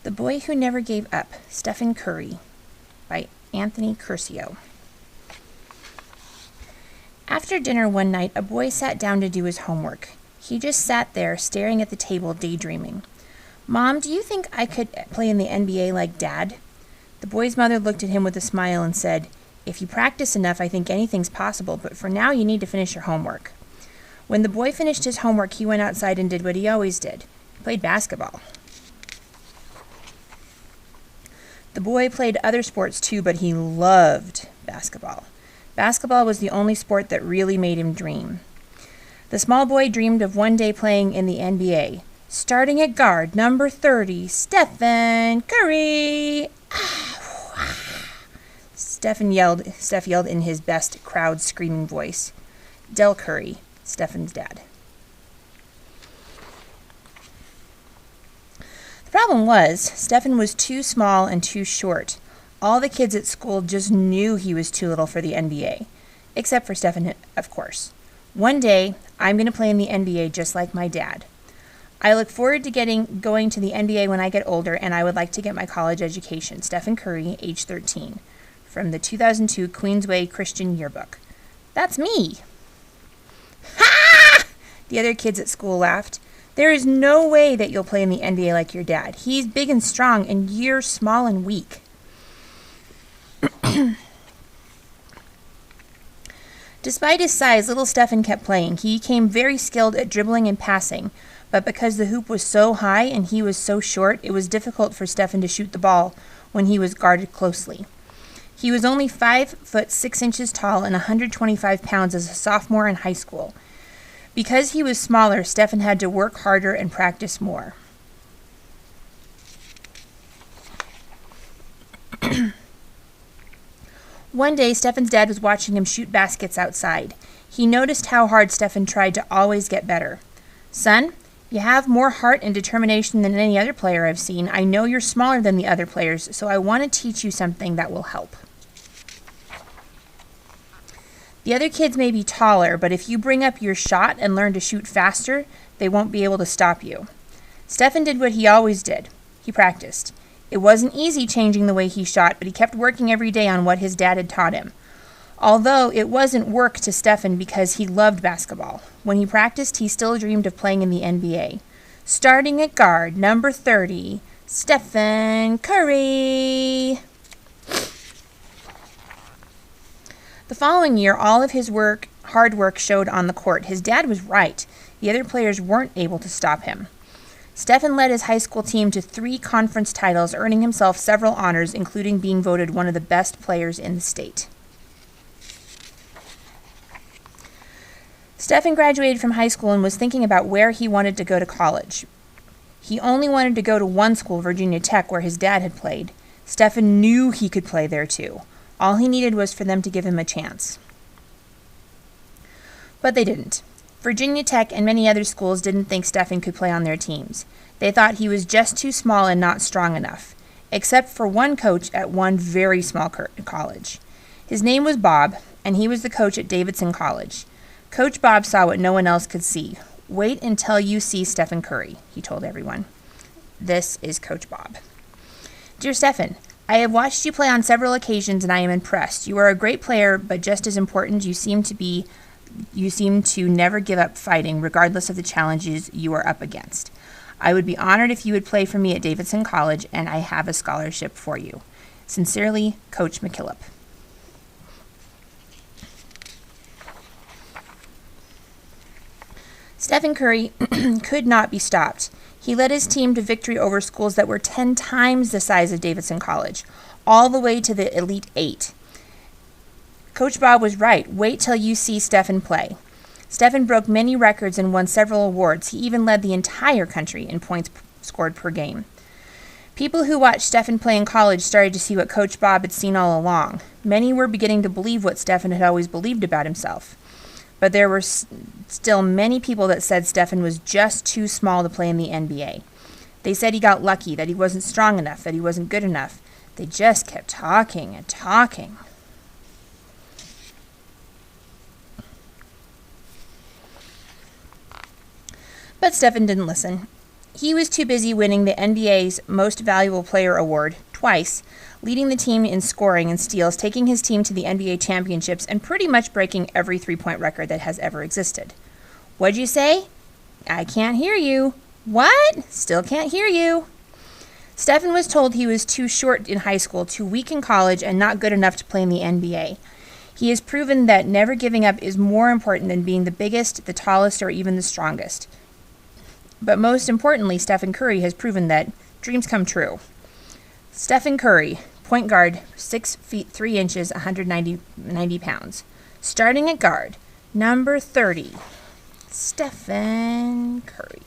The Boy Who Never Gave Up, Stephen Curry, by Anthony Curcio. After dinner one night, a boy sat down to do his homework. He just sat there, staring at the table, daydreaming. "Mom, do you think I could play in the NBA like Dad?" The boy's mother looked at him with a smile and said, "If you practice enough, I think anything's possible, but for now you need to finish your homework." When the boy finished his homework, he went outside and did what he always did. He played basketball. The boy played other sports too, but he loved basketball. Basketball was the only sport that really made him dream. The small boy dreamed of one day playing in the NBA. Starting at guard, number 30, Stephen Curry. Steph yelled in his best crowd screaming voice. Del Curry, Stephen's dad. The problem was, Stephen was too small and too short. All the kids at school just knew he was too little for the NBA. Except for Stephen, of course. One day, I'm going to play in the NBA just like my dad. I look forward to going to the NBA when I get older, and I would like to get my college education. Stephen Curry, age 13. From the 2002 Queensway Christian Yearbook. That's me! Ha! The other kids at school laughed. "There is no way that you'll play in the NBA like your dad. He's big and strong, and you're small and weak." Despite his size, little Stephen kept playing. He became very skilled at dribbling and passing, but because the hoop was so high and he was so short, it was difficult for Stephen to shoot the ball when he was guarded closely. He was only 5 foot 6 inches tall and 125 pounds as a sophomore in high school. Because he was smaller, Stephen had to work harder and practice more. One day, Stephen's dad was watching him shoot baskets outside. He noticed how hard Stephen tried to always get better. "Son, you have more heart and determination than any other player I've seen. I know you're smaller than the other players, so I want to teach you something that will help. The other kids may be taller, but if you bring up your shot and learn to shoot faster, they won't be able to stop you." Stephen did what he always did. He practiced. It wasn't easy changing the way he shot, but he kept working every day on what his dad had taught him. Although it wasn't work to Stephen because he loved basketball. When he practiced, he still dreamed of playing in the NBA. Starting at guard, number 30, Stephen Curry. The following year, all of his hard work showed on the court. His dad was right. The other players weren't able to stop him. Stephen led his high school team to 3 conference titles, earning himself several honors, including being voted one of the best players in the state. Stephen graduated from high school and was thinking about where he wanted to go to college. He only wanted to go to one school, Virginia Tech, where his dad had played. Stephen knew he could play there too. All he needed was for them to give him a chance. But they didn't. Virginia Tech and many other schools didn't think Stephen could play on their teams. They thought he was just too small and not strong enough, except for one coach at one very small college. His name was Bob, and he was the coach at Davidson College. Coach Bob saw what no one else could see. "Wait until you see Stephen Curry," he told everyone. This is Coach Bob. "Dear Stephen, I have watched you play on several occasions and I am impressed. You are a great player, but just as important, you seem to never give up fighting, regardless of the challenges you are up against. I would be honored if you would play for me at Davidson College, and I have a scholarship for you. Sincerely, Coach McKillop." Stephen Curry could not be stopped. He led his team to victory over schools that were 10 times the size of Davidson College, all the way to the Elite 8. Coach Bob was right. Wait till you see Stephen play. Stephen broke many records and won several awards. He even led the entire country in points scored per game. People who watched Stephen play in college started to see what Coach Bob had seen all along. Many were beginning to believe what Stephen had always believed about himself. But there were still many people that said Stephen was just too small to play in the NBA. They said he got lucky, that he wasn't strong enough, that he wasn't good enough. They just kept talking and talking. But Stephen didn't listen. He was too busy winning the NBA's Most Valuable Player award twice, leading the team in scoring and steals, taking his team to the NBA championships, and pretty much breaking every three-point record that has ever existed. What'd you say? I can't hear you. What? Still can't hear you. Stephen was told he was too short in high school, too weak in college, and not good enough to play in the NBA. He has proven that never giving up is more important than being the biggest, the tallest, or even the strongest. But most importantly, Stephen Curry has proven that dreams come true. Stephen Curry, point guard, 6 feet 3 inches, 190 pounds. Starting at guard, number 30, Stephen Curry.